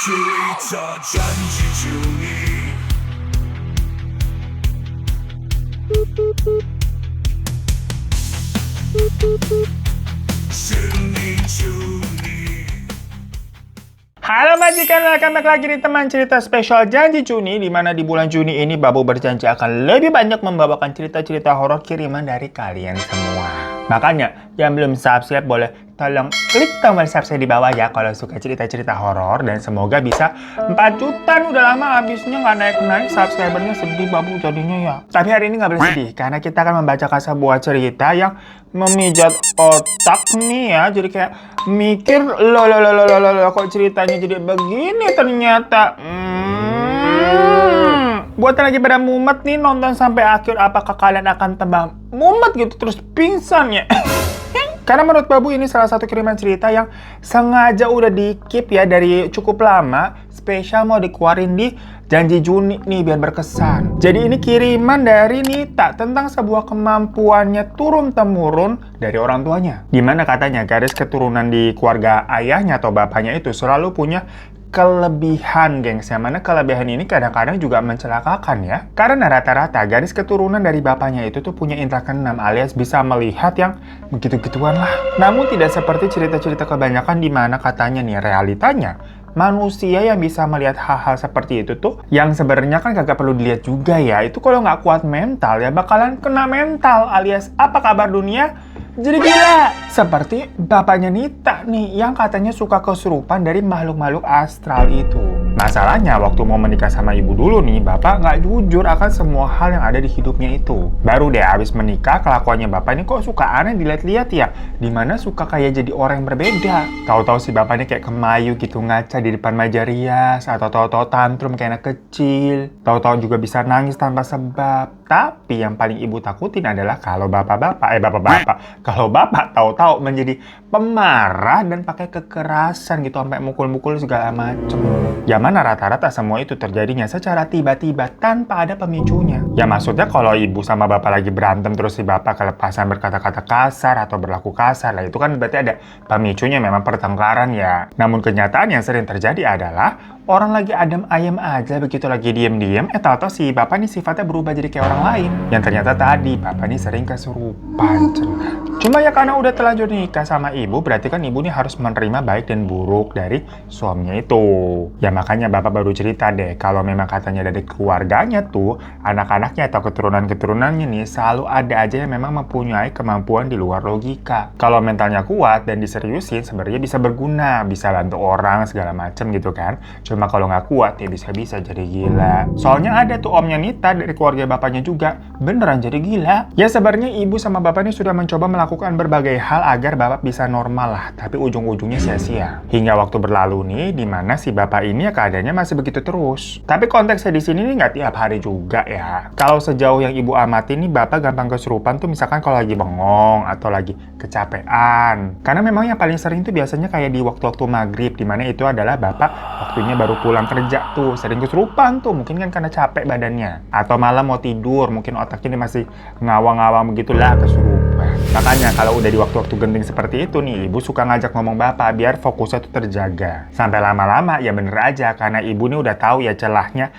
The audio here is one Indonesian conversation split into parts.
cerita janji Juni. Juni. Halo majikan, welcome back lagi di teman cerita spesial Janji Juni, di mana di bulan Juni ini Babu berjanji akan lebih banyak membawakan cerita-cerita horor kiriman dari kalian semua. Makanya, yang belum subscribe boleh tolong klik tombol subscribe di bawah ya kalau suka cerita-cerita horor, dan semoga bisa 4 juta. Udah lama habisnya nggak naik-naik subscribernya, sedih Babu jadinya ya. Tapi hari ini nggak boleh sedih karena kita akan membacakan sebuah cerita yang memijat otak nih ya. Jadi kayak mikir loh kok ceritanya jadi begini ternyata. Buat yang lagi pada mumet nih nonton sampai akhir, apakah kalian akan tambah mumet gitu terus pingsan ya? Karena menurut Babu ini salah satu kiriman cerita yang sengaja udah di-keep ya dari cukup lama, spesial mau dikeluarin di Janji Juni nih biar berkesan. Jadi ini kiriman dari Nita tentang sebuah kemampuannya turun-temurun dari orang tuanya. Dimana katanya garis keturunan di keluarga ayahnya atau bapaknya itu selalu punya kelebihan, gengs. Yang mana kelebihan ini kadang-kadang juga mencelakakan ya. Karena rata-rata garis keturunan dari bapaknya itu tuh punya indra keenam alias bisa melihat yang begitu-gituan lah. Namun tidak seperti cerita-cerita kebanyakan di mana katanya nih realitanya manusia yang bisa melihat hal-hal seperti itu tuh yang sebenarnya kan kagak perlu dilihat juga ya. Itu kalau nggak kuat mental ya bakalan kena mental alias apa kabar dunia jadi gila. Seperti bapaknya Nita nih yang katanya suka kesurupan dari makhluk-makhluk astral itu. Masalahnya waktu mau menikah sama ibu dulu nih, bapak nggak jujur akan semua hal yang ada di hidupnya itu. Baru deh abis menikah kelakuannya bapak ini kok suka aneh dilihat-lihat ya. Dimana suka kayak jadi orang yang berbeda. Tahu-tahu si bapaknya kayak kemayu gitu ngaca di depan meja rias, atau tahu-tahu tantrum kayak anak kecil. Tahu-tahu juga bisa nangis tanpa sebab. Tapi yang paling ibu takutin adalah kalau kalau bapak tahu-tahu menjadi pemarah dan pakai kekerasan gitu sampai mukul-mukul segala macem. Ya mana rata-rata semua itu terjadinya secara tiba-tiba tanpa ada pemicunya. Ya maksudnya kalau ibu sama bapak lagi berantem terus si bapak kelepasan berkata-kata kasar atau berlaku kasar lah, itu kan berarti ada pemicunya, memang pertengkaran ya. Namun kenyataan yang sering terjadi adalah orang lagi adem ayem aja, begitu lagi diem-diem, tahu-tahu si bapak nih sifatnya berubah jadi kayak orang lain. Yang ternyata tadi bapak nih sering kesurupan cenah. Cuma ya karena udah terlanjur nikah sama ibu, berarti kan ibu nih harus menerima baik dan buruk dari suaminya itu. Ya makanya bapak baru cerita deh, kalau memang katanya dari keluarganya tuh, anak-anaknya atau keturunan-keturunannya nih selalu ada aja yang memang mempunyai kemampuan di luar logika. Kalau mentalnya kuat dan diseriusin, sebenarnya bisa berguna, bisa bantu orang segala macem gitu kan. Cuma kalau nggak kuat ya bisa-bisa jadi gila. Soalnya ada tuh omnya Nita dari keluarga bapaknya juga beneran jadi gila. Ya sebenarnya ibu sama bapak ini sudah mencoba melakukan berbagai hal agar bapak bisa normal lah, tapi ujung-ujungnya sia-sia. Hingga waktu berlalu nih, dimana si bapak ini ya keadaannya masih begitu terus. Tapi konteksnya di sini nih nggak tiap hari juga ya. Kalau sejauh yang ibu amati nih, bapak gampang kesurupan tuh misalkan kalau lagi bengong atau lagi kecapean. Karena memang yang paling sering tuh biasanya kayak di waktu-waktu maghrib, dimana itu adalah bapak waktunya baru pulang kerja tuh, sering kesurupan tuh, mungkin kan karena capek badannya. Atau malam mau tidur, mungkin otaknya masih ngawang-ngawang begitulah kesurupan. Makanya kalau udah di waktu-waktu genting seperti itu nih, ibu suka ngajak ngomong bapak biar fokusnya tuh terjaga. Sampai lama-lama ya bener aja, karena ibu nih udah tahu ya celahnya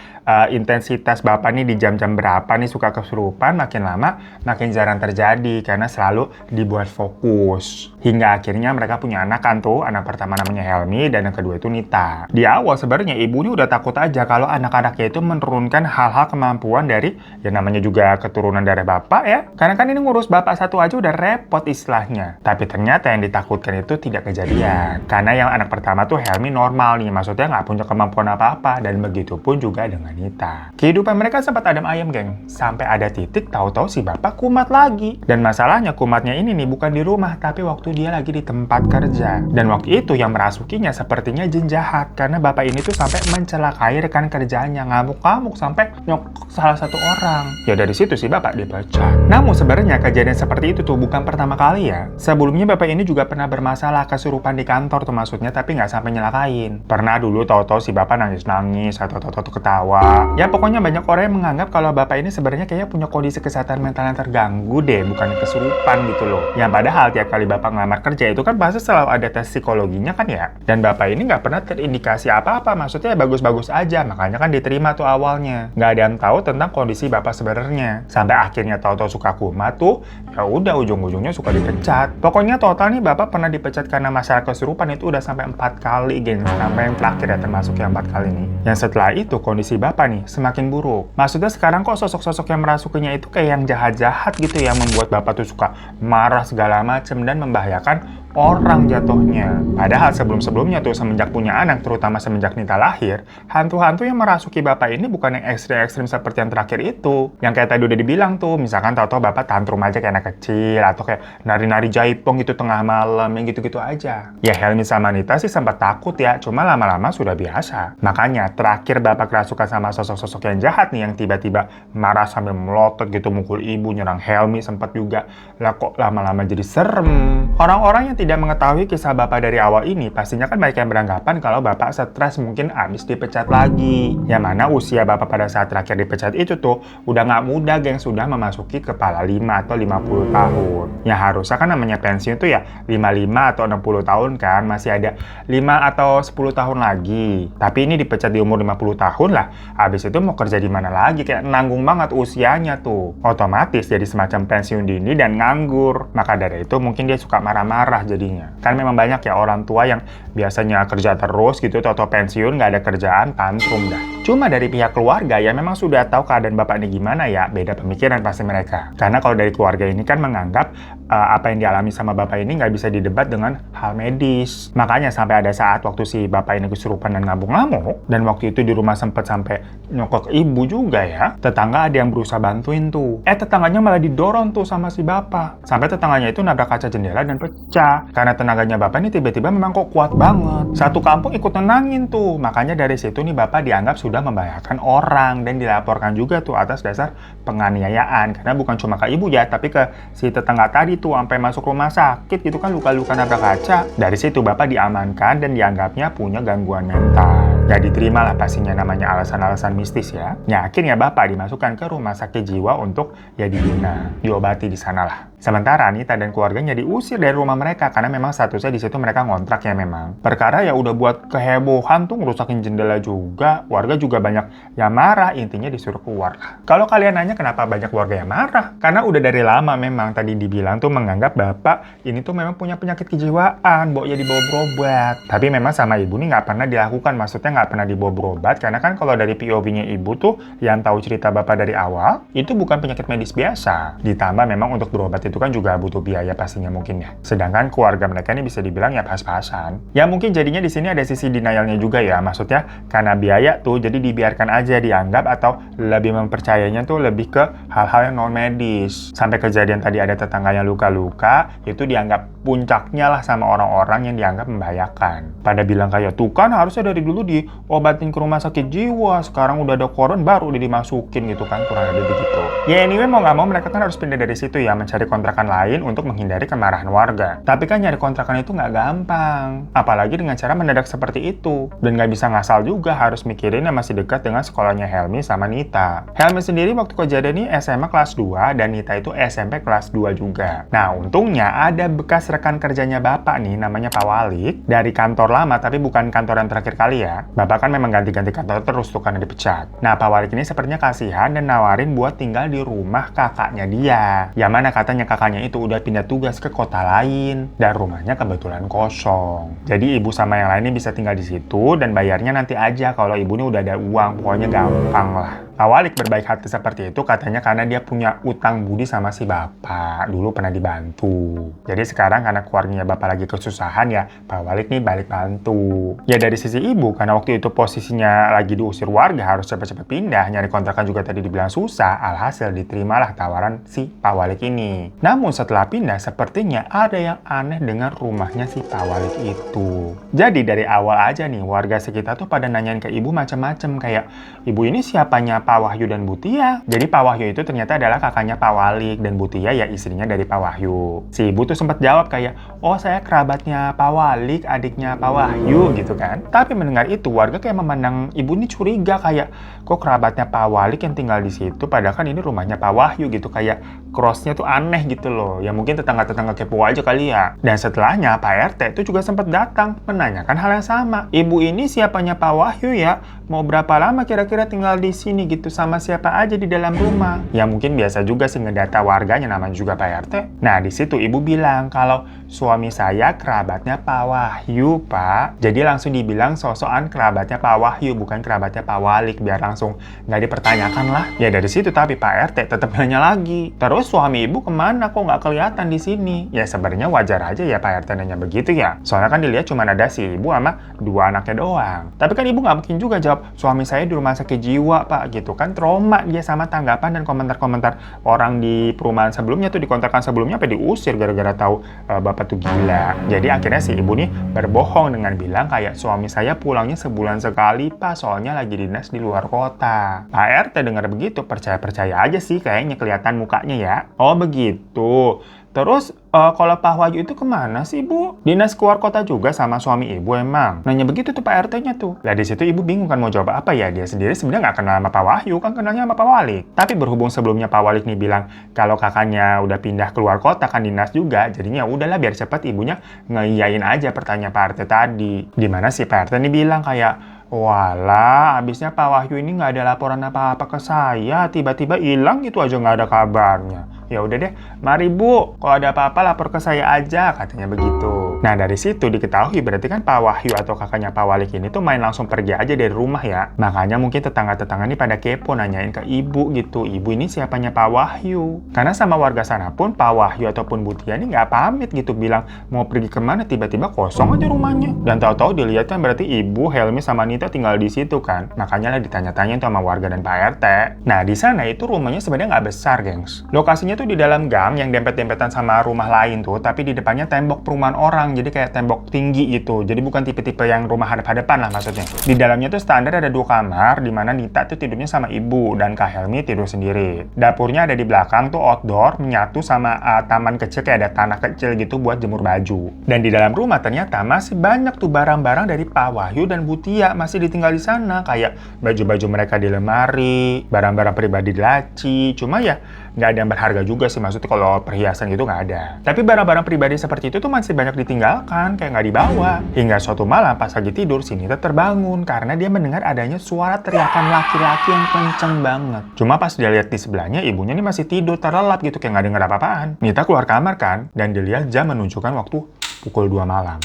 intensitas bapak nih di jam-jam berapa nih suka kesurupan, makin lama makin jarang terjadi karena selalu dibuat fokus. Hingga akhirnya mereka punya anak kan tuh, anak pertama namanya Helmi dan yang kedua itu Nita. Di awal sebenarnya ibu ini udah takut aja kalau anak-anaknya itu menurunkan hal-hal kemampuan dari yang namanya juga keturunan dari bapak ya. Karena kan ini ngurus bapak satu aja udah repot istilahnya. Tapi ternyata yang ditakutkan itu tidak kejadian. Karena yang anak pertama tuh Helmi normal nih, maksudnya nggak punya kemampuan apa-apa, dan begitu pun juga dengan Nita. Kehidupan mereka sempat adem ayem geng, sampai ada titik tahu-tahu si bapak kumat lagi. Dan masalahnya kumatnya ini nih bukan di rumah, tapi waktu dia lagi di tempat kerja. Dan waktu itu yang merasukinya sepertinya jin jahat, karena bapak ini tuh sampai mencelakai rekan kerjanya, ngamuk-ngamuk sampai nyokok salah satu orang. Ya dari situ si bapak dipecat. Namun sebenarnya kejadian seperti itu tuh bukan pertama kali ya. Sebelumnya bapak ini juga pernah bermasalah kesurupan di kantor tuh maksudnya, tapi nggak sampai nyelakain. Pernah dulu tahu-tahu si bapak nangis-nangis atau tahu-tahu ketawa Pak. Ya pokoknya banyak orang yang menganggap kalau bapak ini sebenarnya kayaknya punya kondisi kesehatan mental yang terganggu deh, bukan kesurupan gitu loh. Yang padahal tiap kali bapak ngelamar kerja itu kan pasti selalu ada tes psikologinya kan ya. Dan bapak ini nggak pernah terindikasi apa-apa, maksudnya bagus-bagus aja, makanya kan diterima tuh awalnya. Nggak ada yang tahu tentang kondisi bapak sebenarnya. Sampai akhirnya tahu-tahu suka kumat tuh, ya udah ujung-ujungnya suka dipecat. Pokoknya total nih bapak pernah dipecat karena masalah kesurupan itu udah sampai 4 kali, geng. Sampai yang terakhir ya termasuk yang 4 kali nih. Yang setelah itu kondisi bapak nih semakin buruk. Maksudnya sekarang kok sosok-sosok yang merasukinya itu kayak yang jahat-jahat gitu, yang membuat bapak tuh suka marah segala macem dan membahayakan orang jatuhnya. Padahal sebelum-sebelumnya tuh semenjak punya anak, terutama semenjak Nita lahir, hantu-hantu yang merasuki bapak ini bukan yang ekstrim-ekstrim seperti yang terakhir itu. Yang kayak tadi udah dibilang tuh, misalkan tahu-tahu bapak tantrum aja kayak anak kecil, atau kayak nari-nari jaipong gitu tengah malam, yang gitu-gitu aja. Ya Helmi sama Nita sih sempat takut ya, cuma lama-lama sudah biasa. Makanya terakhir bapak kerasukan sama sosok-sosok yang jahat nih, yang tiba-tiba marah sambil melotot gitu, mukul ibu, nyerang Helmi sempat juga. Lah kok lama-lama jadi serem. Orang-orang yang tidak mengetahui kisah bapak dari awal ini, pastinya kan banyak yang beranggapan kalau bapak stres mungkin abis dipecat lagi. Yang mana usia bapak pada saat terakhir dipecat itu tuh udah nggak muda, geng, sudah memasuki kepala 5 atau 50 tahun. Ya harusnya kan namanya pensiun tuh ya 55 atau 60 tahun kan, masih ada 5 atau 10 tahun lagi. Tapi ini dipecat di umur 50 tahun lah, abis itu mau kerja di mana lagi, kayak nanggung banget usianya tuh. Otomatis jadi semacam pensiun dini dan nganggur. Maka dari itu mungkin dia suka marah-marah jadinya. Kan memang banyak ya orang tua yang biasanya kerja terus gitu, atau pensiun nggak ada kerjaan, tantrum dah. Cuma dari pihak keluarga ya memang sudah tahu keadaan bapak ini gimana ya, beda pemikiran pasti mereka. Karena kalau dari keluarga ini kan menganggap apa yang dialami sama bapak ini nggak bisa didebat dengan hal medis. Makanya sampai ada saat waktu si bapak ini kesurupan dan ngamuk-ngamuk, dan waktu itu di rumah sempat sampai nyokok ibu juga ya, tetangga ada yang berusaha bantuin tuh. Tetangganya malah didorong tuh sama si bapak. Sampai tetangganya itu nabrak kaca jendela dan pecah. Karena tenaganya bapak ini tiba-tiba memang kok kuat banget. Satu kampung ikut nenangin tuh. Makanya dari situ nih bapak dianggap sudah membahayakan orang dan dilaporkan juga tuh atas dasar penganiayaan. Karena bukan cuma ke ibu ya, tapi ke si tetangga tadi tuh sampai masuk rumah sakit gitu kan, luka-luka nabrak kaca. Dari situ bapak diamankan dan dianggapnya punya gangguan mental. Ya diterima lah pastinya, namanya alasan-alasan mistis ya. Ya akhirnya bapak dimasukkan ke rumah sakit jiwa untuk ya dibina, diobati di sana lah. Sementara Nita dan keluarganya diusir dari rumah mereka karena memang statusnya di situ mereka ngontrak ya memang. Perkara ya udah buat kehebohan tuh, ngerusakin jendela juga. Warga juga banyak yang marah, intinya disuruh keluar lah. Kalau kalian nanya kenapa banyak warga yang marah? Karena udah dari lama memang tadi dibilang tuh menganggap bapak ini tuh memang punya penyakit kejiwaan, ya dibawa berobat. Tapi memang sama ibu nih nggak pernah dilakukan, maksudnya nggak pernah dibawa berobat, karena kan kalau dari POV-nya ibu tuh yang tahu cerita bapak dari awal, itu bukan penyakit medis biasa. Ditambah memang untuk berobat itu kan juga butuh biaya pastinya mungkin ya. Sedangkan keluarga mereka ini bisa dibilang ya pas-pasan. Ya mungkin jadinya di sini ada sisi denialnya juga ya, maksudnya karena biaya tuh jadi dibiarkan aja dianggap, atau lebih mempercayainya tuh lebih ke hal-hal yang non medis. Sampai kejadian tadi ada tetangga yang luka-luka, itu dianggap puncaknya lah sama orang-orang yang dianggap membahayakan. Pada bilang kayak tuh kan harusnya dari dulu diobatin ke rumah sakit jiwa, sekarang udah ada koron baru udah dimasukin gitu kan, kurang lebih begitu. Ya anyway mau nggak mau mereka kan harus pindah dari situ ya, mencari kontrakan lain untuk menghindari kemarahan warga. Tapi kan nyari kontrakan itu nggak gampang, apalagi dengan cara mendadak seperti itu. Dan nggak bisa ngasal juga, harus mikirin yang masih dekat dengan sekolahnya Helmi sama Nita. Helmi sendiri waktu kejadian ini SMA kelas 2 dan Nita itu SMP kelas 2 juga. Nah untungnya ada bekas rekan kerjanya bapak nih, namanya Pak Walik, dari kantor lama tapi bukan kantor yang terakhir kali ya. Bapak kan memang ganti-ganti kantor terus tuh karena dipecat. Nah Pak Walik ini sepertinya kasihan dan nawarin buat tinggal di rumah kakaknya dia. Yang mana katanya kakaknya itu udah pindah tugas ke kota lain dan rumahnya kebetulan kosong. Jadi ibu sama yang lainnya bisa tinggal di situ dan bayarnya nanti aja kalau ibu ini udah ada uang, pokoknya gampang lah. Pak Walik berbaik hati seperti itu katanya karena dia punya utang budi sama si bapak, dulu pernah dibantu. Jadi sekarang karena keluarganya bapak lagi kesusahan ya, Pak Walik nih balik bantu. Ya dari sisi ibu, karena waktu itu posisinya lagi diusir warga, harus cepet-cepet pindah, nyari kontrakan juga tadi dibilang susah, alhasil diterimalah tawaran si Pak Walik ini. Namun setelah pindah, sepertinya ada yang aneh dengan rumahnya si Pak Walik itu. Jadi dari awal aja nih, warga sekitar tuh pada nanyain ke ibu macam-macam, kayak ibu ini siapanya Pak Wahyu dan Bu Tia. Jadi Pak Wahyu itu ternyata adalah kakaknya Pak Walik dan Bu Tia ya istrinya dari Pak Wahyu. Si ibu tuh sempat jawab kayak, oh saya kerabatnya Pak Walik, adiknya Pak Wahyu gitu kan. Tapi mendengar itu warga kayak memandang ibu ini curiga kayak, kok kerabatnya Pak Walik yang tinggal di situ padahal kan ini rumahnya Pak Wahyu gitu, kayak crossnya tuh aneh gitu loh. Ya mungkin tetangga-tetangga kepo aja kali ya. Dan setelahnya Pak RT itu juga sempat datang menanyakan hal yang sama. Ibu ini siapanya Pak Wahyu ya? Mau berapa lama kira-kira tinggal di sini gitu, sama siapa aja di dalam rumah? Ya mungkin biasa juga sih ngedata warganya, namanya juga Pak RT. Nah di situ ibu bilang kalau suami saya kerabatnya Pak Wahyu, Pak. Jadi langsung dibilang sosokan kerabatnya Pak Wahyu, bukan kerabatnya Pak Walik, biar langsung nggak dipertanyakan lah. Ya dari situ tapi Pak RT tetap nanya lagi. Terus suami ibu kemana? Kok nggak kelihatan di sini? Ya sebenarnya wajar aja ya Pak RT nanya begitu ya. Soalnya kan dilihat cuma ada si ibu sama 2 anaknya doang. Tapi kan ibu nggak mungkin juga jawab, suami saya di rumah sakit jiwa Pak, gitu kan. Trauma dia sama tanggapan dan komentar-komentar orang di perumahan sebelumnya tuh, di kontrakan sebelumnya, sampai diusir gara-gara tahu bapak tuh gila. Jadi akhirnya si ibu nih berbohong dengan bilang kayak, suami saya pulangnya sebulan sekali Pak, soalnya lagi dinas di luar kota. Pak RT dengar begitu percaya-percaya aja sih kayaknya, kelihatan mukanya ya. Oh begitu. Terus kalau Pak Wahyu itu kemana sih Bu? Dinas keluar kota juga sama suami ibu emang? Nanya begitu tuh Pak RT-nya tuh. Lah di situ ibu bingung kan mau jawab apa ya. Dia sendiri sebenarnya nggak kenal sama Pak Wahyu, kan kenalnya sama Pak Walik. Tapi berhubung sebelumnya Pak Walik nih bilang kalau kakaknya udah pindah keluar kota kan dinas juga, jadinya udahlah biar cepet ibunya ngeiyain aja pertanyaan Pak RT tadi. Dimana si Pak RT nih bilang kayak, walah, abisnya Pak Wahyu ini nggak ada laporan apa-apa ke saya, tiba-tiba hilang gitu aja nggak ada kabarnya. Ya udah deh, mari Bu, kalau ada apa-apa lapor ke saya aja, katanya begitu. Nah dari situ diketahui berarti kan Pak Wahyu atau kakaknya Pak Walik ini tuh main langsung pergi aja dari rumah ya. Makanya mungkin tetangga-tetangga ini pada kepo nanyain ke ibu gitu, ibu ini siapanya Pak Wahyu? Karena sama warga sana pun Pak Wahyu ataupun Bu Tia ini nggak pamit gitu, bilang mau pergi kemana, tiba-tiba kosong aja rumahnya. Dan tahu-tahu dilihat kan berarti ibu, Helmi sama Nita tinggal di situ kan. Makanya lah ditanya-tanya tuh sama warga dan Pak RT. Nah di sana itu rumahnya sebenarnya nggak besar gengs. Lokasinya tuh di dalam gang yang dempet-dempetan sama rumah lain tuh, tapi di depannya tembok perumahan orang, jadi kayak tembok tinggi gitu. Jadi bukan tipe-tipe yang rumah hadap-hadapan lah maksudnya. Di dalamnya tuh standar ada 2 kamar, di mana Nita tuh tidurnya sama ibu dan Kak Helmi tidur sendiri. Dapurnya ada di belakang tuh outdoor, menyatu sama taman kecil, kayak ada tanah kecil gitu buat jemur baju. Dan di dalam rumah ternyata masih banyak tuh barang-barang dari Pak Wahyu dan Bu Tia masih ditinggal di sana, kayak baju-baju mereka di lemari, barang-barang pribadi di laci. Cuma ya nggak ada yang berharga juga sih, maksudnya kalau perhiasan gitu nggak ada. Tapi barang-barang pribadi seperti itu tuh masih banyak ditinggalkan, kayak nggak dibawa. Hingga suatu malam pas lagi tidur, si Nita terbangun karena dia mendengar adanya suara teriakan laki-laki yang kenceng banget. Cuma pas dia lihat di sebelahnya, ibunya nih masih tidur terlelap gitu, kayak nggak denger apa-apaan. Nita keluar kamar kan, dan dilihat jam menunjukkan waktu pukul 2 malam.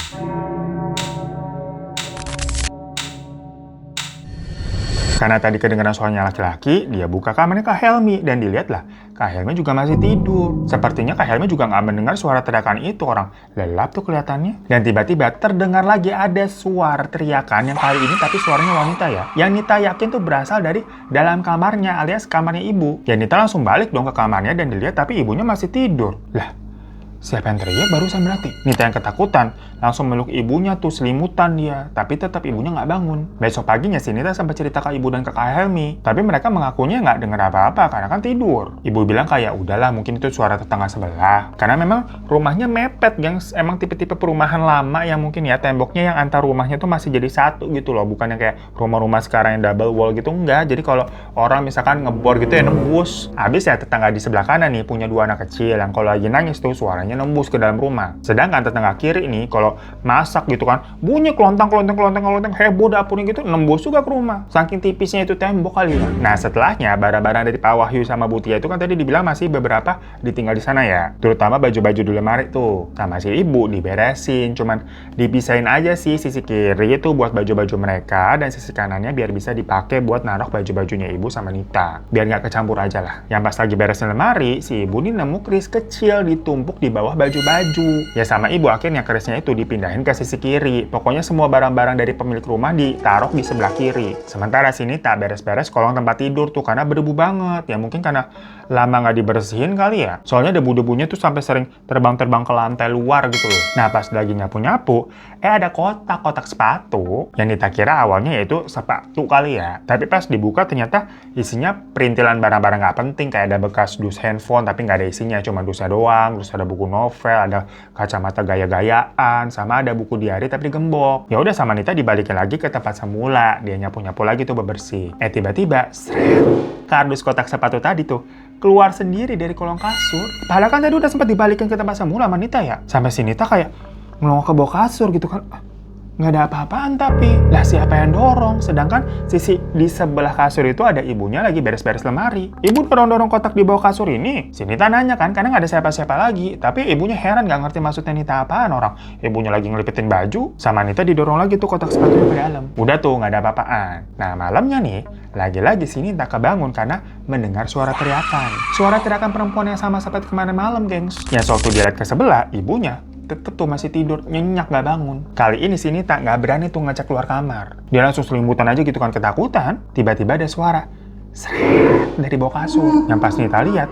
Karena tadi kedengaran suaranya laki-laki, dia buka kamarnya Kak Helmi dan dilihatlah Kak Helmi juga masih tidur. Sepertinya Kak Helmi juga nggak mendengar suara teriakan itu, orang lelap tuh kelihatannya. Dan tiba-tiba terdengar lagi ada suara teriakan yang kali ini tapi suaranya wanita ya. Yang Nita yakin tuh berasal dari dalam kamarnya alias kamarnya ibu. Ya Nita langsung balik dong ke kamarnya dan dilihat tapi ibunya masih tidur. Lah, siapa yang teriak barusan berarti? Nita yang ketakutan, langsung meluk ibunya tuh, selimutan dia. Tapi tetap ibunya nggak bangun. Besok paginya si Nita sempat cerita ke ibu dan ke Kak Helmi. Tapi mereka mengakunya nggak dengar apa-apa karena kan tidur. Ibu bilang kayak, udahlah mungkin itu suara tetangga sebelah. Karena memang rumahnya mepet, gengs. Emang tipe-tipe perumahan lama yang mungkin ya temboknya yang antar rumahnya tuh masih jadi satu gitu loh. Bukannya kayak rumah-rumah sekarang yang double wall gitu, enggak. Jadi kalau orang misalkan ngebor gitu ya nembus. Habis ya tetangga di sebelah kanan nih punya 2 anak kecil yang kalau lagi nangis tuh suaranya nembus ke dalam rumah. Sedangkan tetangga kiri nih kalau masak gitu kan bunyi kelontang heboh dapurnya gitu, nembus juga ke rumah. Saking tipisnya itu tembok kali ya. Nah setelahnya barang-barang dari Pak Wahyu sama Bu Tia itu kan tadi dibilang masih beberapa ditinggal di sana ya. Terutama baju-baju di lemari tuh sama si ibu diberesin, cuman dipisahin aja sih. Sisi kiri itu buat baju-baju mereka dan sisi kanannya biar bisa dipakai buat naruh baju-bajunya ibu sama Nita. Biar nggak kecampur aja lah. Yang pas lagi beresin lemari, si ibu nih nemu keris kecil ditumpuk di bawah baju-baju. Ya sama ibu akhirnya kerisnya itu dipindahin ke sisi kiri. Pokoknya semua barang-barang dari pemilik rumah ditaruh di sebelah kiri. Sementara sini tak beres-beres kolong tempat tidur tuh karena berdebu banget. Ya mungkin karena lama nggak dibersihin kali ya. Soalnya debu-debunya tuh sampai sering terbang-terbang ke lantai luar gitu loh. Nah pas lagi nyapu-nyapu, ada kotak sepatu yang Nita kira awalnya yaitu sepatu kali ya. Tapi pas dibuka ternyata isinya perintilan barang-barang nggak penting, kayak ada bekas dus handphone tapi nggak ada isinya, cuma dusnya doang. Terus ada buku novel, ada kacamata gaya-gayaan, sama ada buku diari tapi digembok. Ya udah sama Nita dibalikin lagi ke tempat semula. Dia nyapu-nyapu lagi tuh bebersih. Tiba-tiba, kardus kotak sepatu tadi tuh keluar sendiri dari kolong kasur. Padahal kan tadi udah sempat dibalikin ke tempat semula sama Nita ya. Sampai si Nita kayak ngelongok ke bawah kasur gitu kan. Nggak ada apa-apaan tapi. Lah siapa yang dorong? Sedangkan sisi di sebelah kasur itu ada ibunya lagi beres-beres lemari. Ibu dorong-dorong kotak di bawah kasur ini. Si Nita nanya kan, karena nggak ada siapa-siapa lagi. Tapi ibunya heran nggak ngerti maksudnya Nita apaan. Orang ibunya lagi ngelipetin baju, sama Nita didorong lagi tuh kotak sepatunya ke dalam. Udah tuh nggak ada apa-apaan. Nah malamnya nih, lagi-lagi si Nita kebangun karena mendengar suara teriakan. Suara teriakan perempuan yang sama seperti kemarin malam, gengs. Yang waktu dia lihat ke sebelah, ibunya tetep tuh masih tidur, nyenyak gak bangun. Kali ini si Nita gak berani tuh ngecek keluar kamar. Dia langsung selimutan aja gitu kan ketakutan. Tiba-tiba ada suara seret dari bawah kasur. Yang pas Nita lihat,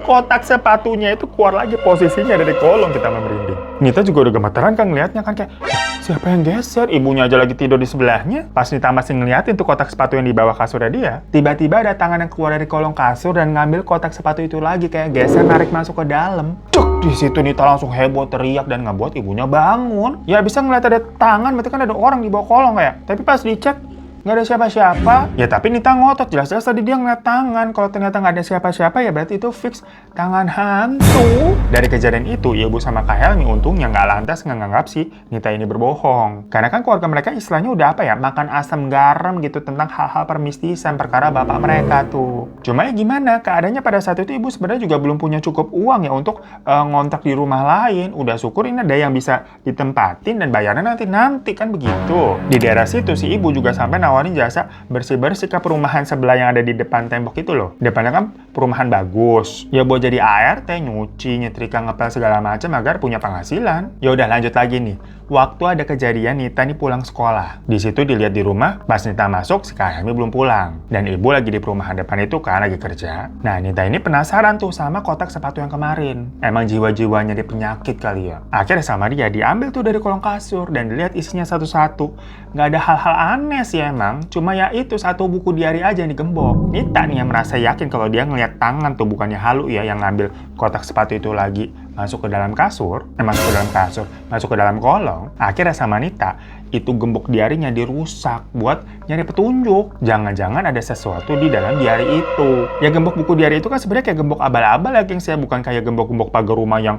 kotak sepatunya itu keluar lagi posisinya dari kolong. Kita merinding. Nita juga udah gemeteran kan ngeliatnya kan, kayak siapa yang geser? Ibunya aja lagi tidur di sebelahnya. Pas Nita masih ngeliatin tuh kotak sepatu yang di bawah kasurnya dia, tiba-tiba ada tangan yang keluar dari kolong kasur dan ngambil kotak sepatu itu lagi, kayak geser narik masuk ke dalam. Cuk! Di situ Nita langsung heboh teriak dan ngebuat ibunya bangun. Ya bisa ngeliat ada tangan, berarti kan ada orang di bawah kolong kayak. Tapi pas dicek nggak ada siapa-siapa. Ya tapi Nita ngotot, jelas-jelas tadi dia ngeliat tangan. Kalau ternyata nggak ada siapa-siapa ya berarti itu fix tangan hantu. Dari kejadian itu, ibu sama Kak Helmi untungnya nggak lantas nganggap si Nita ini berbohong. Karena kan keluarga mereka istilahnya udah apa ya, makan asam garam gitu tentang hal-hal permistisan perkara bapak mereka tuh. Cuma ya gimana, keadaannya pada saat itu ibu sebenarnya juga belum punya cukup uang ya untuk ngontrak di rumah lain. Udah syukur ini ada yang bisa ditempatin dan bayarnya nanti kan begitu. Di daerah situ si ibu juga sampai nawarin jasa bersih-bersih ke perumahan sebelah yang ada di depan tembok itu loh. Depannya kan perumahan bagus. Ya buat jadi ART, nyuci, nyetrika, ngepel segala macam agar punya penghasilan. Ya udah lanjut lagi nih. Waktu ada kejadian Nita nih pulang sekolah. Di situ dilihat di rumah, pas Nita masuk si Kak Helmi belum pulang. Dan ibu lagi di perumahan depan itu kan lagi kerja. Nah Nita ini penasaran tuh sama kotak sepatu yang kemarin. Emang jiwa-jiwanya dia penyakit kali ya. Akhirnya sama dia diambil tuh dari kolong kasur dan dilihat isinya satu-satu. Nggak ada hal-hal aneh sih emang. Cuma ya itu satu buku diari aja yang digembok. Nita nih yang merasa yakin kalau dia ngeliat tangan tuh bukannya halu ya yang ngambil kotak sepatu itu lagi masuk ke dalam kasur, masuk ke dalam kolong. Akhirnya sama Nita, itu gembok diarinya dirusak buat nyari petunjuk. Jangan-jangan ada sesuatu di dalam diari itu. Ya gembok buku diari itu kan sebenarnya kayak gembok abal-abal ya geng, saya bukan kayak gembok-gembok pagar rumah yang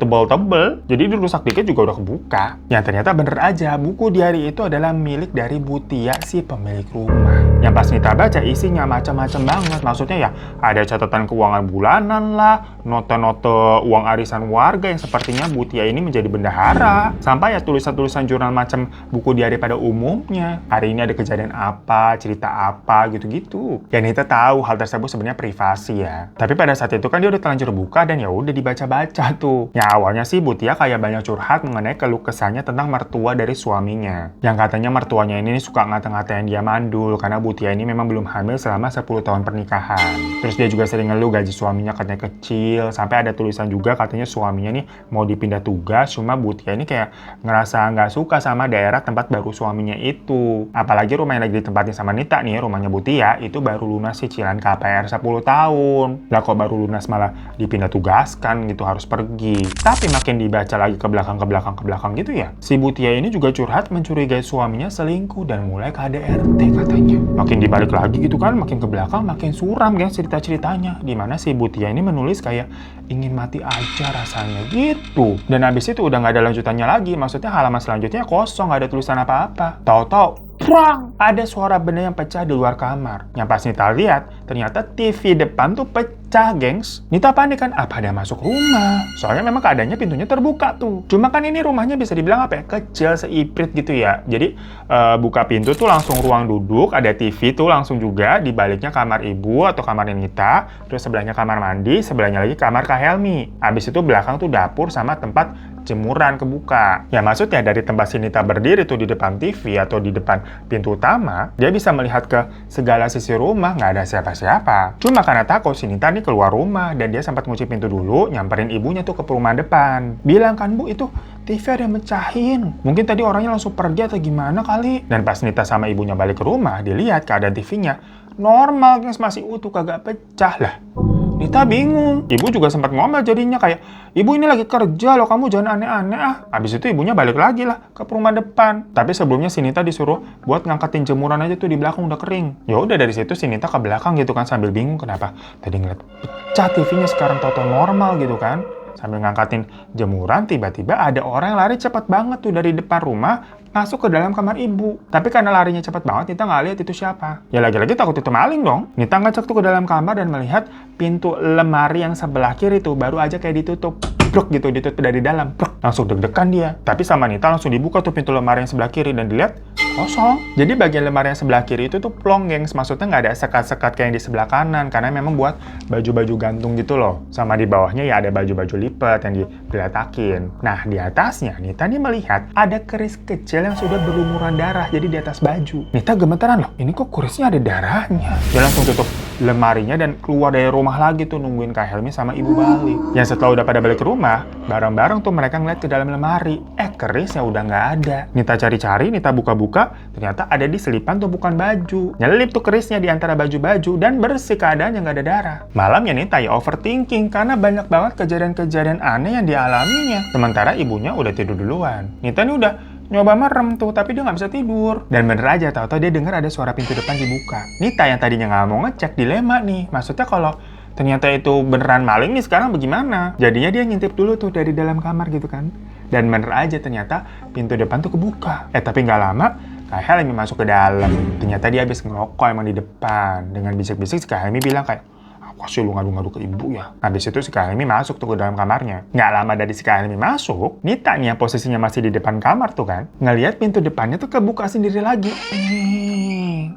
tebal-tebal. Jadi dirusak dikit juga udah kebuka. Yang ternyata bener aja, buku diari itu adalah milik dari Bu Tia, si pemilik rumah. Yang pas Nita baca isinya macam-macam banget. Maksudnya ya ada catatan keuangan bulanan lah, nota-nota uang arisan warga yang sepertinya Bu Tia ini menjadi bendahara. Sampai ya tulisan-tulisan jurnal macam buku diari pada umumnya. Hari ini ada kejadian apa, cerita apa, gitu-gitu. Ya Nita tahu hal tersebut sebenarnya privasi ya. Tapi pada saat itu kan dia udah terlanjur buka dan ya udah dibaca-baca tuh. Ya awalnya sih Bu Tia kayak banyak curhat mengenai keluh kesahnya tentang mertua dari suaminya. Yang katanya mertuanya ini suka ngata-ngatain dia mandul karena Bu Tia ini memang belum hamil selama 10 tahun pernikahan. Terus dia juga sering ngeluh gaji suaminya katanya kecil. Sampai ada tulisan juga katanya suaminya nih mau dipindah tugas. Cuma Bu Tia ini kayak ngerasa nggak suka sama daerah tempat baru suaminya itu. Apalagi rumah yang lagi ditempatin sama Nita nih, rumahnya Bu Tia, itu baru lunas cicilan KPR 10 tahun. Lah kok baru lunas malah dipindah tugaskan gitu, harus pergi. Tapi makin dibaca lagi ke belakang gitu ya, si Bu Tia ini juga curhat mencurigai suaminya selingkuh dan mulai KDRT katanya. Makin dibalik lagi gitu kan, makin ke belakang makin suram guys cerita-ceritanya. Dimana si Bu Tia ini menulis kayak ingin mati aja rasanya gitu. Dan habis itu udah nggak ada lanjutannya lagi. Maksudnya halaman selanjutnya kosong, nggak ada tulisan apa-apa. Tahu-tahu prang! Ada suara benda yang pecah di luar kamar. Yang pas Nita lihat, ternyata TV depan tuh pecah, gengs. Nita panik kan, apa ada masuk rumah? Soalnya memang keadaannya pintunya terbuka tuh. Cuma kan ini rumahnya bisa dibilang apa ya, kecil, seiprit gitu ya. Jadi buka pintu tuh langsung ruang duduk, ada TV tuh langsung juga. Di baliknya kamar ibu atau kamarnya Nita. Terus sebelahnya kamar mandi, sebelahnya lagi kamar Kak Helmi. Habis itu belakang tuh dapur sama tempat jemuran kebuka. Ya maksudnya dari tempat si Nita berdiri tuh di depan TV atau di depan pintu utama, dia bisa melihat ke segala sisi rumah, nggak ada siapa-siapa. Cuma karena takut si Nita nih keluar rumah dan dia sempat ngunci pintu dulu, nyamperin ibunya tuh ke perumahan depan. Bilang kan, Bu, itu TV ada yang mecahin. Mungkin tadi orangnya langsung pergi atau gimana kali. Dan pas Nita sama ibunya balik ke rumah, dilihat keadaan TV-nya normal, guys, masih utuh, kagak pecah lah. Nita bingung. Ibu juga sempat ngomel jadinya kayak, "Ibu ini lagi kerja loh, kamu jangan aneh-aneh ah." Habis itu ibunya balik lagi lah ke perumahan depan. Tapi sebelumnya si Nita disuruh buat ngangkatin jemuran aja tuh di belakang udah kering. Ya udah dari situ si Nita ke belakang gitu kan sambil bingung kenapa tadi ngeliat pecah TV-nya sekarang total normal gitu kan. Sambil ngangkatin jemuran, tiba-tiba ada orang yang lari cepat banget tuh dari depan rumah masuk ke dalam kamar ibu. Tapi karena larinya cepat banget, Nita nggak lihat itu siapa. Ya lagi-lagi takut itu maling dong. Nita ngecek tuh ke dalam kamar dan melihat pintu lemari yang sebelah kiri tuh baru aja kayak ditutup. Bruk gitu, ditutup dari dalam. Bruk. Langsung deg-degan dia. Tapi sama Nita langsung dibuka tuh pintu lemari yang sebelah kiri dan dilihat kosong. Jadi bagian lemari yang sebelah kiri itu tuh plong, gengs. Maksudnya nggak ada sekat-sekat kayak yang di sebelah kanan karena memang buat baju-baju gantung gitu loh. Sama di bawahnya ya ada baju-baju lipat yang diletakin. Nah, di atasnya Nita nih melihat ada keris kecil yang sudah berlumuran darah jadi di atas baju. Nita gemetaran loh, ini kok kerisnya ada darahnya. Dia langsung tutup lemarinya dan keluar dari rumah lagi tuh nungguin Kak Helmi sama ibu balik. Yang setelah udah pada balik ke rumah, bareng-bareng tuh mereka ngeliat ke dalam lemari. Kerisnya udah nggak ada. Nita cari-cari, Nita buka-buka, ternyata ada di selipan tumpukan baju. Nyelip tuh kerisnya di antara baju-baju dan bersih keadaannya nggak ada darah. Malamnya Nita ya overthinking karena banyak banget kejadian-kejadian aneh yang dialaminya. Sementara ibunya udah tidur duluan. Nita nih udah nyoba merem tuh, tapi dia nggak bisa tidur. Dan bener aja, tahu-tahu dia dengar ada suara pintu depan dibuka. Nita yang tadinya nggak mau ngecek, dilema nih. Maksudnya kalau ternyata itu beneran maling nih, sekarang bagaimana? Jadinya dia ngintip dulu tuh dari dalam kamar gitu kan. Dan bener aja ternyata pintu depan tuh kebuka. Tapi nggak lama, Kak Helmi masuk ke dalam. Ternyata dia habis ngerokok emang di depan. Dengan bisik-bisik si Kak Helmi bilang kayak, "Apa sih lu ngadu-ngadu ke ibu ya?" Habis itu si Kak Helmi masuk tuh ke dalam kamarnya. Nggak lama dari si Kak Helmi masuk, Nita nih yang posisinya masih di depan kamar tuh kan, ngelihat pintu depannya tuh kebuka sendiri lagi.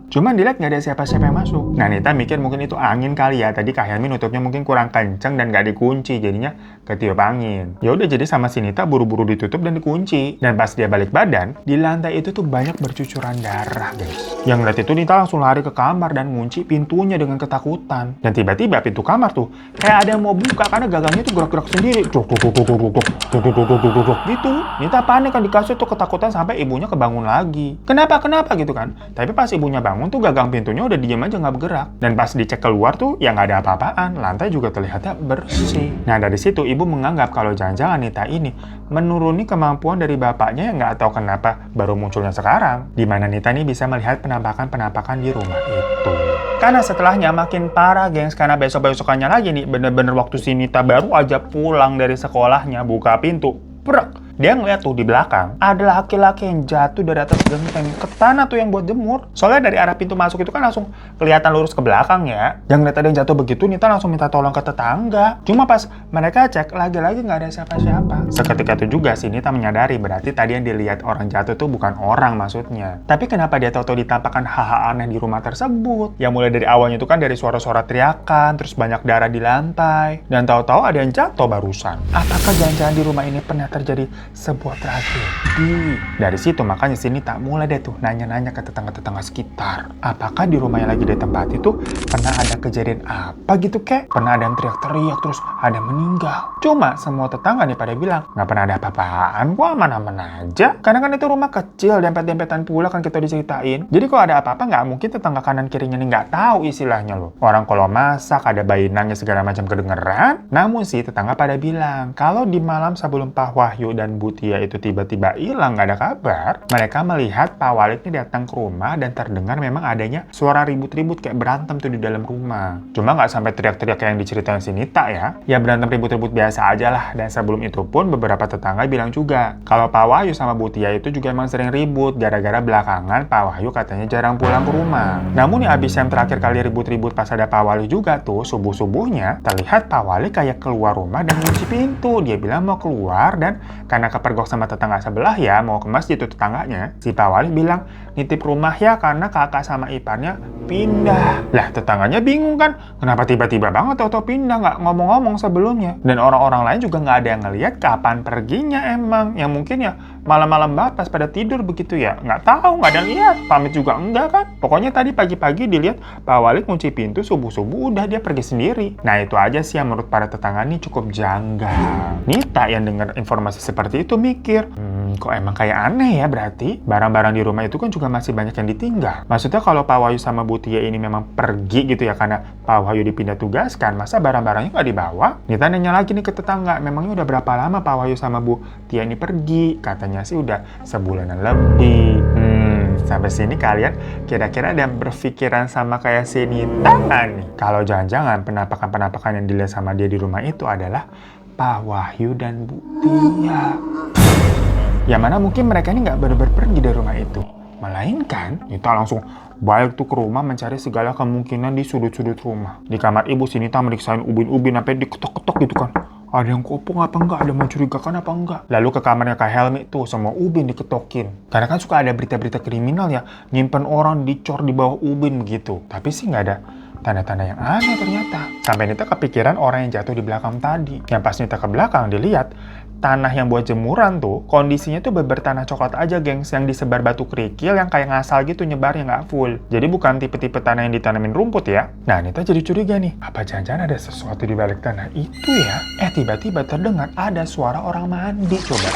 Cuman dilihat nggak ada siapa-siapa yang masuk. Nah, Nita mikir mungkin itu angin kali ya. Tadi Kak Helmi nutupnya mungkin kurang kenceng dan nggak dikunci, jadinya ketiup angin. Ya udah, jadi sama si Nita buru-buru ditutup dan dikunci. Dan pas dia balik badan, di lantai itu tuh banyak bercucuran darah, guys. Yang ngeliat itu Nita langsung lari ke kamar dan ngunci pintunya dengan ketakutan. Dan tiba-tiba pintu kamar tuh kayak ada yang mau buka karena gagangnya tuh gerak-gerak sendiri. Gitu. Nita panik kan di kasur tuh ketakutan sampai ibunya kebangun lagi. Kenapa gitu kan? Tapi pas ibunya bangun tuh gagang pintunya udah diem aja nggak bergerak. Dan pas dicek keluar tuh ya nggak ada apa-apaan. Lantai juga terlihatnya bersih. Nah, dari situ ibu menganggap kalau jangan-jangan Nita ini menuruni kemampuan dari bapaknya yang nggak tahu kenapa baru munculnya sekarang. Dimana Nita ini bisa melihat penampakan-penampakan di rumah itu. Karena setelahnya makin parah, gengs. Karena besok-besokannya lagi nih, bener-bener waktu si Nita baru aja pulang dari sekolahnya, buka pintu, brek. Dia ngeliat tuh di belakang, ada laki-laki yang jatuh dari atas genteng ke tanah tuh yang buat jemur. Soalnya dari arah pintu masuk itu kan langsung kelihatan lurus ke belakang ya. Yang ngeliat ada yang jatuh begitu, Nita langsung minta tolong ke tetangga. Cuma pas mereka cek, lagi-lagi nggak ada siapa-siapa. Seketika itu juga si Nita menyadari berarti tadi yang dilihat orang jatuh tuh bukan orang maksudnya. Tapi kenapa dia tahu-tahu ditampakkan hal-hal aneh di rumah tersebut? Yang mulai dari awalnya itu kan dari suara-suara teriakan, terus banyak darah di lantai, dan tahu-tahu ada yang jatuh barusan. Apakah jangan-jangan di rumah ini pernah terjadi sebuah tragedi? Dari situ makanya si Nita mulai deh tuh nanya-nanya ke tetangga-tetangga sekitar. Apakah di rumah yang lagi dia tempati itu pernah ada kejadian apa gitu kek? Pernah ada yang teriak-teriak terus ada meninggal? Cuma semua tetangga nih pada bilang nggak pernah ada apa-apaan, gua aman-aman aja. Karena kan itu rumah kecil, dempet-dempetan pula kan kita diceritain. Jadi kalau ada apa-apa nggak mungkin tetangga kanan kirinya nih nggak tahu istilahnya loh. Orang kalau masak ada bayi nangis segala macam kedengeran. Namun sih tetangga pada bilang kalau di malam sebelum Pak Wahyu dan Bu Tia itu tiba-tiba hilang, nggak ada kabar, mereka melihat Pak Walid ini datang ke rumah dan terdengar memang adanya suara ribut-ribut kayak berantem tuh di dalam rumah. Cuma nggak sampai teriak-teriak kayak yang diceritain si Nita ya. Ya berantem ribut-ribut biasa aja lah. Dan sebelum itu pun beberapa tetangga bilang juga kalau Pak Wahyu sama Bu Tia itu juga emang sering ribut gara-gara belakangan Pak Wahyu katanya jarang pulang ke rumah. Namun ya abis yang terakhir kali ribut-ribut pas ada Pak Wali juga tuh, subuh-subuhnya terlihat Pak Wali kayak keluar rumah dan kunci pintu. Dia bilang mau keluar dan karena karena kepergok sama tetangga sebelah ya, mau ke masjid tuh tetangganya, si Pak Wali bilang, nitip rumah ya karena kakak sama iparnya pindah. Lah tetangganya bingung kan, kenapa tiba-tiba banget atau pindah, nggak ngomong-ngomong sebelumnya. Dan orang-orang lain juga nggak ada yang ngelihat kapan perginya emang. Yang mungkin ya malam-malam banget pas pada tidur begitu ya, nggak tahu, nggak ada yang lihat, pamit juga enggak kan. Pokoknya tadi pagi-pagi dilihat Pak Wali kunci pintu, subuh-subuh udah dia pergi sendiri. Nah itu aja sih yang menurut para tetangga ini cukup janggal. Nita yang dengar informasi seperti itu mikir, kok emang kayak aneh ya berarti? Barang-barang di rumah itu kan juga masih banyak yang ditinggal. Maksudnya kalau Pak Wahyu sama Bu Tia ini memang pergi gitu ya karena Pak Wahyu dipindah tugaskan, masa barang-barangnya nggak dibawa? Nita nanya lagi nih ke tetangga, memangnya udah berapa lama Pak Wahyu sama Bu Tia ini pergi? Katanya sih udah sebulanan lebih. Sampai sini kalian kira-kira ada yang berpikiran sama kayak si Nita nggak nih? Kalau jangan-jangan penampakan-penampakan yang dilihat sama dia di rumah itu adalah Pak Wahyu dan Bu Tia. Yang mana mungkin mereka ini nggak benar-benar pergi dari rumah itu. Melainkan, Nita langsung balik tuh ke rumah mencari segala kemungkinan di sudut-sudut rumah. Di kamar ibu, si Nita meriksain ubin-ubin sampai diketok-ketok gitu kan. Ada yang kopong apa enggak? Ada mencurigakan apa enggak? Lalu ke kamarnya Kak Helmi tuh, semua ubin diketokin. Karena kan suka ada berita-berita kriminal ya, nyimpen orang dicor di bawah ubin begitu. Tapi sih nggak ada tanda-tanda yang aneh ternyata. Sampai Nita kepikiran orang yang jatuh di belakang tadi. Yang pas Nita ke belakang dilihat, tanah yang buat jemuran tuh, kondisinya tuh bertanah coklat aja gengs, yang disebar batu kerikil yang kayak ngasal gitu nyebarnya nggak full. Jadi bukan tipe-tipe tanah yang ditanamin rumput ya. Nah Nita jadi curiga nih, apa jangan-jangan ada sesuatu di balik tanah itu ya? Tiba-tiba terdengar ada suara orang mandi, coba.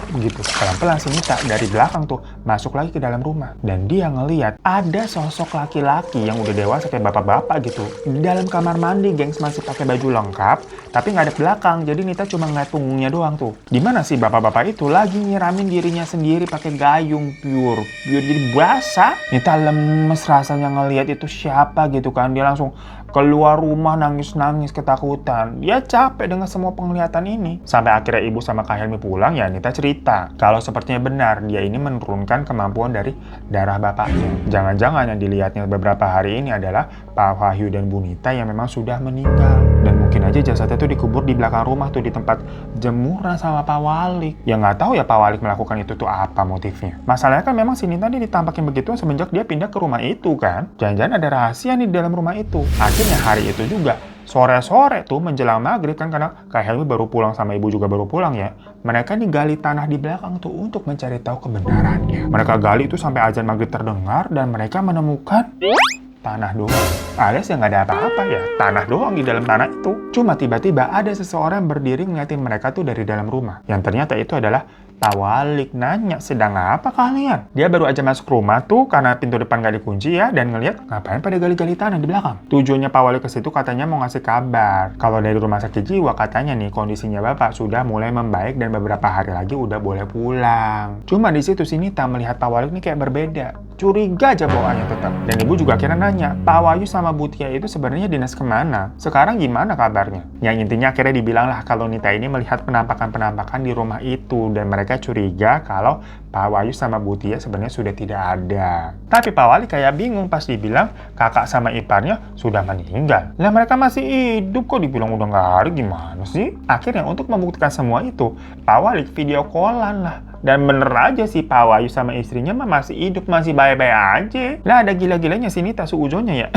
Gitu, pelan-pelan si Nita dari belakang tuh masuk lagi ke dalam rumah. Dan dia ngeliat ada sosok laki-laki yang udah dewasa kayak bapak-bapak gitu di dalam kamar mandi gengs, masih pakai baju lengkap tapi nggak ada belakang. Jadi Nita cuma ngeliat punggungnya doang tuh. Dimana sih bapak-bapak itu lagi nyiramin dirinya sendiri pakai gayung pure jadi basah. Nita lemes rasanya ngeliat itu siapa gitu kan. Dia langsung keluar rumah nangis-nangis ketakutan. Dia capek dengan semua penglihatan ini. Sampai akhirnya ibu sama Kak Helmi pulang ya, Nita cerita kalau sepertinya benar dia ini menurunkan kemampuan dari darah bapaknya. Jangan-jangan yang dilihatnya beberapa hari ini adalah Pak Wahyu dan Bu Nita yang memang sudah meninggal. Dan mungkin aja jasadnya tuh dikubur di belakang rumah tuh di tempat jemuran sama Pak Walik. Ya nggak tahu ya Pak Walik melakukan itu tuh apa motifnya. Masalahnya kan memang si Nita nih ditampakin begitu semenjak dia pindah ke rumah itu kan. Jangan-jangan ada rahasia nih di dalam rumah itu. Akhirnya hari itu juga, sore-sore tuh menjelang maghrib kan, karena Kak Helmi baru pulang sama ibu juga baru pulang ya. Mereka nih gali tanah di belakang tuh untuk mencari tahu kebenarannya. Mereka gali itu sampai azan maghrib terdengar dan mereka menemukan tanah doang. Alias yang nggak ada apa-apa ya, tanah doang di dalam tanah itu. Cuma tiba-tiba ada seseorang berdiri ngeliatin mereka tuh dari dalam rumah. Yang ternyata itu adalah Pak Walik. Nanya, sedang apa kalian? Dia baru aja masuk rumah tuh karena pintu depan gak dikunci ya, dan ngeliat ngapain pada gali-gali tanah di belakang. Tujuannya Pak Walik ke situ katanya mau ngasih kabar kalau dari rumah sakit jiwa katanya nih kondisinya Bapak sudah mulai membaik dan beberapa hari lagi udah boleh pulang. Cuma di situ si Nita melihat Pak Walik nih kayak berbeda. Curiga aja bawaannya tetap. Dan ibu juga akhirnya nanya, Pak Wahyu sama Bu Tia itu sebenarnya dinas kemana? Sekarang gimana kabarnya? Yang intinya akhirnya dibilang lah kalau Nita ini melihat penampakan-penampakan di rumah itu dan mereka curiga kalau Pak Wahyu sama Bu Tia sebenarnya sudah tidak ada. Tapi Pak Wali kayak bingung pas dibilang kakak sama iparnya sudah meninggal. Lah mereka masih hidup kok dibilang udah nggak ada, gimana sih? Akhirnya untuk membuktikan semua itu, Pak Wali video callan lah. Dan bener aja sih Pak Wahyu sama istrinya mah masih hidup, masih baik-baik aja. Lah ada gila-gilanya si Nita suujonnya ya.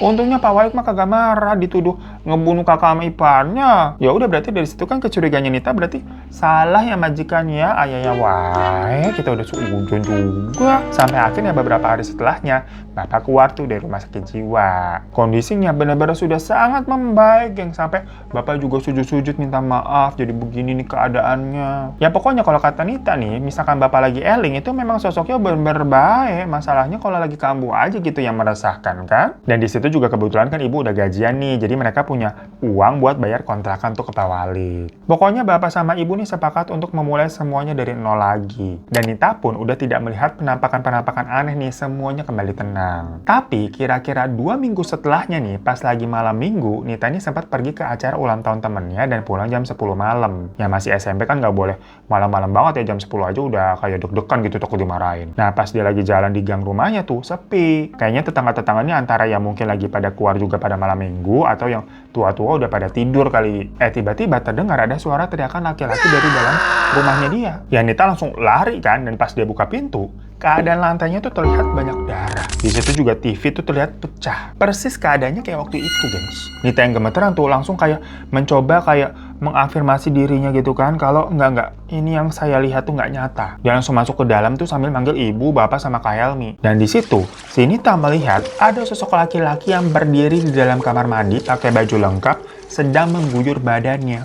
Untungnya Pak Wahyu mah kagak marah dituduh ngebunuh kakak sama iparnya. Ya udah berarti dari situ kan kecuriganya Nita berarti salah ya majikannya, ayahnya wae. Kita udah suujon juga. Sampai akhirnya beberapa hari setelahnya Bapak keluar tuh dari rumah sakit jiwa. Kondisinya benar-benar sudah sangat membaik, geng. Sampai Bapak juga sujud-sujud minta maaf jadi begini nih keadaannya. Ya pokoknya kalau kata Nita nih, misalkan Bapak lagi eling itu memang sosoknya benar-benar baik. Masalahnya kalau lagi kambuh aja gitu yang meresahkan kan. Dan di situ juga kebetulan kan ibu udah gajian nih, jadi mereka punya uang buat bayar kontrakan tuh ke Pak Wali. Pokoknya Bapak sama ibu nih sepakat untuk memulai semuanya dari nol lagi. Dan Nita pun udah tidak melihat penampakan-penampakan aneh nih, semuanya kembali tenang. Tapi kira-kira 2 minggu setelahnya nih, pas lagi malam minggu, Nita ini sempat pergi ke acara ulang tahun temennya dan pulang jam 10 malam. Ya masih SMP kan nggak boleh malam-malam banget ya, jam 10 aja udah kayak deg-degan gitu takut dimarahin. Nah pas dia lagi jalan di gang rumahnya tuh sepi. Kayaknya tetangga-tetangganya antara yang mungkin lagi pada keluar juga pada malam minggu atau yang tua-tua udah pada tidur kali. Tiba-tiba terdengar ada suara teriakan laki-laki dari dalam rumahnya dia. Ya Nita langsung lari kan, dan pas dia buka pintu, keadaan lantainya tuh terlihat banyak darah. Di situ juga TV tuh terlihat pecah. Persis keadaannya kayak waktu itu, gengs. Nita yang gemeteran tuh langsung kayak mencoba kayak mengafirmasi dirinya gitu kan, kalau enggak, ini yang saya lihat tuh nggak nyata. Dia langsung masuk ke dalam tuh sambil manggil ibu, bapak, sama Kak Helmi. Dan di situ, si Nita melihat ada sosok laki-laki yang berdiri di dalam kamar mandi pakai baju lengkap, sedang mengguyur badannya.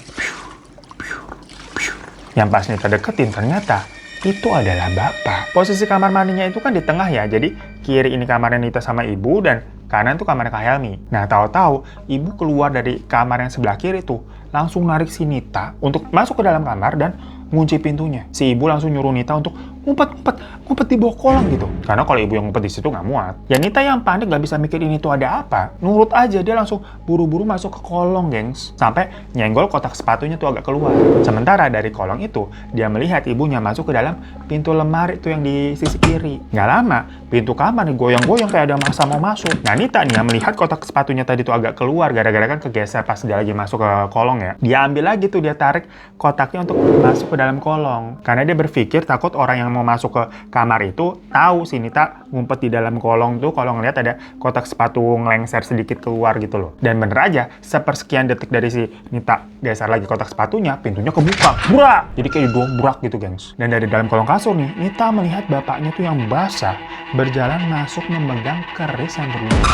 Yang pas Nita deketin, ternyata itu adalah bapak. Posisi kamar mandinya itu kan di tengah ya, jadi kiri ini kamarnya Nita sama ibu, dan kanan tuh kamarnya Kak Helmi. Nah, tahu-tahu ibu keluar dari kamar yang sebelah kiri tuh, langsung narik si Nita untuk masuk ke dalam kamar dan ngunci pintunya. Si ibu langsung nyuruh Nita untuk ngumpet di bawah kolong gitu. Karena kalau ibu yang ngumpet di situ nggak muat. Ya Nita yang panik nggak bisa mikir ini tuh ada apa. Nurut aja, dia langsung buru-buru masuk ke kolong, gengs. Sampai nyenggol kotak sepatunya tuh agak keluar. Sementara dari kolong itu, dia melihat ibunya masuk ke dalam pintu lemari tuh yang di sisi kiri. Nggak lama, pintu kamar nih goyang-goyang kayak ada masa mau masuk. Nah Nita nih yang melihat kotak sepatunya tadi tuh agak keluar gara-gara kan kegeser pas dia lagi masuk ke kolong ya. Dia ambil lagi tuh, dia tarik kotaknya untuk masuk ke dalam kolong. Karena dia berpikir takut orang yang mau masuk ke kamar itu tahu si Nita ngumpet di dalam kolong tuh kalau ngeliat ada kotak sepatu ngelengser sedikit keluar gitu loh. Dan bener aja, sepersekian detik dari si Nita geser lagi kotak sepatunya, pintunya kebuka. Burak! Jadi kayak didobrak gitu, gengs. Dan dari dalam kolong kasur nih, Nita melihat bapaknya tuh yang basah berjalan masuk memegang keris yang berlubang.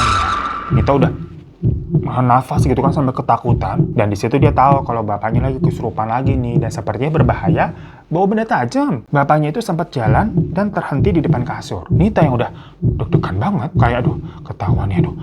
Nita udah nafas gitu kan sampai ketakutan, dan di situ dia tahu kalau bapaknya lagi kesurupan lagi nih, dan sepertinya berbahaya, bawa benda tajam. Bapaknya itu sempat jalan dan terhenti di depan kasur. Nita yang udah deg-degan banget, kayak aduh ketahuan ya, aduh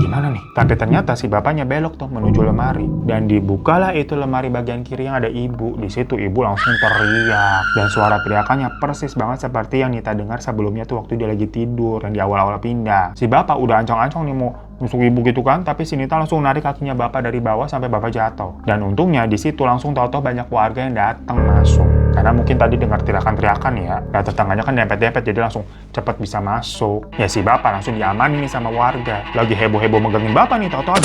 gimana nih. Tapi ternyata si bapaknya belok tuh menuju lemari, dan dibukalah itu lemari bagian kiri yang ada ibu. Di situ ibu langsung teriak, dan suara teriakannya persis banget seperti yang Nita dengar sebelumnya tuh waktu dia lagi tidur dan di awal-awal pindah. Si bapak udah ancang-ancang nih mau nusuk ibu gitu kan, tapi si Nita langsung narik kakinya bapak dari bawah sampai bapak jatuh. Dan untungnya di situ langsung tahu-tahu banyak warga yang datang masuk. Karena mungkin tadi dengar teriakan-teriakan ya, dan tetangganya kan dempet-dempet, jadi langsung cepat bisa masuk. Ya si bapak langsung diamanin nih sama warga. Lagi heboh-heboh megangin bapak nih, tahu-tahu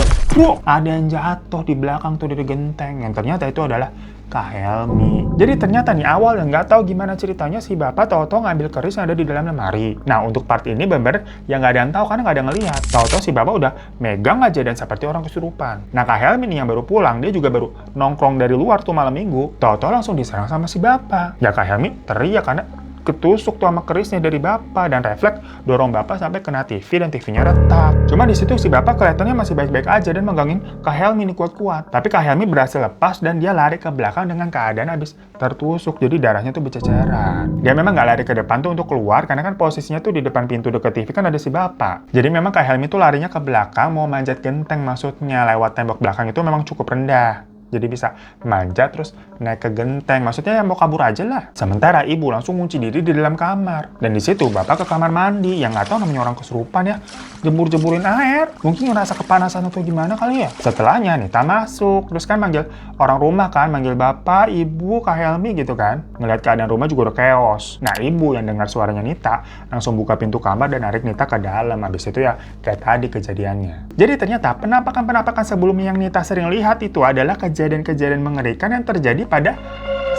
ada yang jatuh di belakang tuh dari genteng, yang ternyata itu adalah Kak Helmi. Jadi ternyata nih awal yang nggak tahu gimana ceritanya si bapak tahu-tahu ngambil keris yang ada di dalam lemari. Nah untuk part ini bener yang nggak ada yang tahu karena nggak ada yang ngeliat. Tahu-tahu si bapak udah megang aja dan seperti orang kesurupan. Nah Kak Helmi nih yang baru pulang, dia juga baru nongkrong dari luar tuh malam minggu. Tahu-tahu langsung diserang sama si bapak. Ya Kak Helmi teriak karena ketusuk tuh sama kerisnya dari bapak, dan refleks dorong bapak sampai kena TV dan TV-nya retak. Cuma di situ si bapak kelihatannya masih baik-baik aja dan megangin Kak Helmi nih kuat-kuat. Tapi Kak Helmi berhasil lepas dan dia lari ke belakang dengan keadaan habis tertusuk, jadi darahnya tuh berceceran. Dia memang nggak lari ke depan tuh untuk keluar karena kan posisinya tuh di depan pintu deket TV kan ada si bapak. Jadi memang Kak Helmi tuh larinya ke belakang mau manjat genteng, maksudnya lewat tembok belakang itu memang cukup rendah. Jadi bisa manjat terus naik ke genteng. Maksudnya ya mau kabur aja lah. Sementara ibu langsung kunci diri di dalam kamar. Dan di situ bapak ke kamar mandi. Yang nggak tahu namanya orang kesurupan ya. Jemur-jemurin air. Mungkin ngerasa kepanasan atau gimana kali ya. Setelahnya Nita masuk. Terus kan manggil orang rumah kan. Manggil bapak, ibu, Kak Helmi gitu kan. Ngeliat keadaan rumah juga udah chaos. Nah ibu yang dengar suaranya Nita langsung buka pintu kamar dan narik Nita ke dalam. Habis itu ya kayak tadi kejadiannya. Jadi ternyata penampakan-penampakan sebelumnya yang Nita sering lihat itu adalah kejadian-kejadian mengerikan yang terjadi pada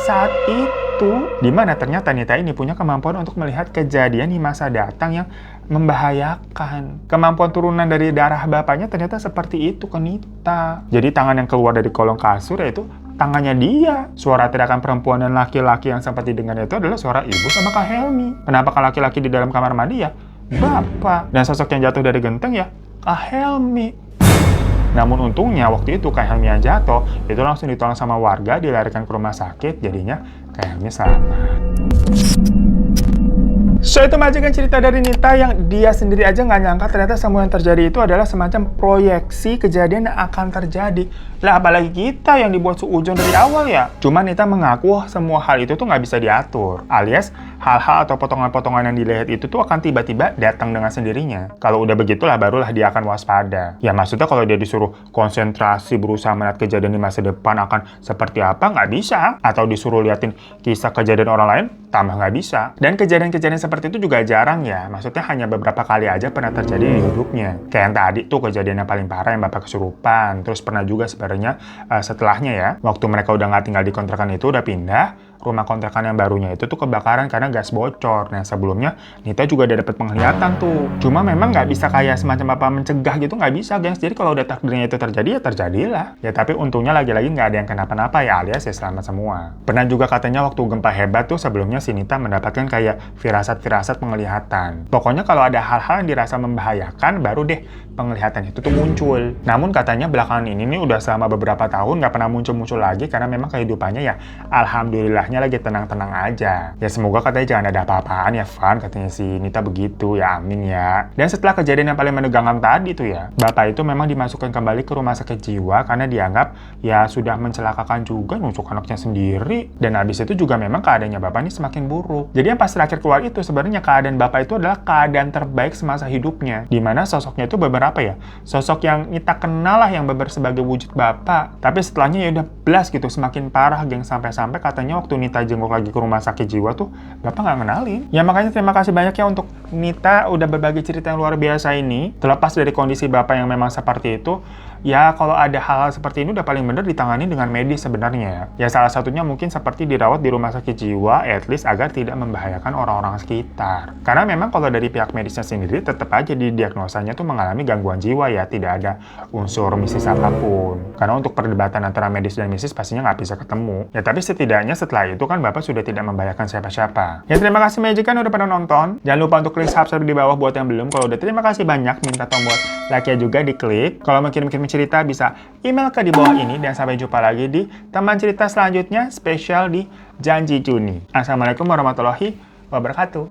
saat itu, di mana ternyata Nita ini punya kemampuan untuk melihat kejadian di masa datang yang membahayakan. Kemampuan turunan dari darah bapaknya ternyata seperti itu ke Nita. Jadi tangan yang keluar dari kolong kasur yaitu tangannya dia. Suara teriakan perempuan dan laki-laki yang sempat didengar itu adalah suara ibu sama Kak Helmi. Penampakan laki-laki di dalam kamar mandi ya bapak. Dan sosok yang jatuh dari genteng ya Kak Helmi. Namun untungnya waktu itu Kak Helmi yang jatuh itu langsung ditolong sama warga, dilarikan ke rumah sakit, jadinya Kak Helmi selamat. So itu majikan cerita dari Nita yang dia sendiri aja nggak nyangka ternyata semua yang terjadi itu adalah semacam proyeksi kejadian yang akan terjadi. Lah apalagi kita yang dibuat suujon dari awal ya. Cuma Nita mengaku semua hal itu tuh nggak bisa diatur. Alias hal-hal atau potongan-potongan yang dilihat itu tuh akan tiba-tiba datang dengan sendirinya. Kalau udah begitulah barulah dia akan waspada. Ya maksudnya kalau dia disuruh konsentrasi berusaha melihat kejadian di masa depan akan seperti apa nggak bisa. Atau disuruh liatin kisah kejadian orang lain tambah nggak bisa. Dan kejadian-kejadian seperti itu juga jarang ya. Maksudnya hanya beberapa kali aja pernah terjadi di hidupnya. Kayak yang tadi tuh kejadian yang paling parah yang bapak kesurupan. Terus pernah juga sebenarnya setelahnya ya, waktu mereka udah nggak tinggal di kontrakan itu, udah pindah, rumah kontrakan yang barunya itu tuh kebakaran karena gas bocor. Nah sebelumnya Nita juga udah dapet penglihatan tuh. Cuma memang nggak bisa kayak semacam apa mencegah gitu, nggak bisa gengs. Jadi kalau udah takdirnya itu terjadi ya terjadilah. Ya tapi untungnya lagi-lagi nggak ada yang kenapa-napa ya, alias ya selamat semua. Pernah juga katanya waktu gempa hebat tuh sebelumnya si Nita mendapatkan kayak firasat-firasat penglihatan. Pokoknya kalau ada hal-hal yang dirasa membahayakan baru deh penglihatan itu tuh muncul. Namun katanya belakangan ini nih udah selama beberapa tahun nggak pernah muncul-muncul lagi karena memang kehidupannya ya alhamdulillahnya lagi tenang-tenang aja. Ya semoga katanya jangan ada apa-apaan ya Van, katanya si Nita begitu ya, amin ya. Dan setelah kejadian yang paling menegangkan tadi tuh ya, bapak itu memang dimasukkan kembali ke rumah sakit jiwa karena dianggap ya sudah mencelakakan juga, nusuk anaknya sendiri. Dan habis itu juga memang keadaannya bapak ini semakin buruk. Jadi yang pas terakhir keluar itu sebenarnya keadaan bapak itu adalah keadaan terbaik semasa hidupnya. Dimana sosoknya itu beberapa ya, sosok yang Nita kenal lah yang beber sebagai wujud bapak. Tapi setelahnya ya udah belas gitu, semakin parah geng, sampai-sampai katanya waktu Nita jenguk lagi ke rumah sakit jiwa tuh bapak nggak kenalin. Ya makanya terima kasih banyak ya untuk Nita udah berbagi cerita yang luar biasa ini. Terlepas dari kondisi bapak yang memang seperti itu, ya kalau ada hal-hal seperti ini udah paling bener ditangani dengan medis sebenarnya ya. Ya salah satunya mungkin seperti dirawat di rumah sakit jiwa, at least agar tidak membahayakan orang-orang sekitar. Karena memang kalau dari pihak medisnya sendiri tetap aja didiagnosanya tuh mengalami gangguan jiwa ya, tidak ada unsur mistis apapun. Karena untuk perdebatan antara medis dan mistis pastinya nggak bisa ketemu. Ya tapi setidaknya setelah itu kan bapak sudah tidak membahayakan siapa-siapa. Ya terima kasih Majikan udah pada nonton. Jangan lupa untuk klik subscribe di bawah buat yang belum. Kalau udah terima kasih banyak, minta tombol like-nya juga diklik. Kalau mau kirim-kirim cerita bisa email ke di bawah ini. Dan sampai jumpa lagi di teman cerita selanjutnya spesial di Janji Juni. Assalamualaikum warahmatullahi wabarakatuh.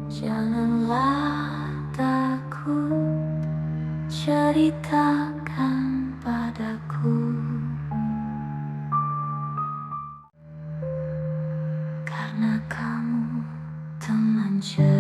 Janganlah takut, ceritakan padaku, karena kamu teman cerita.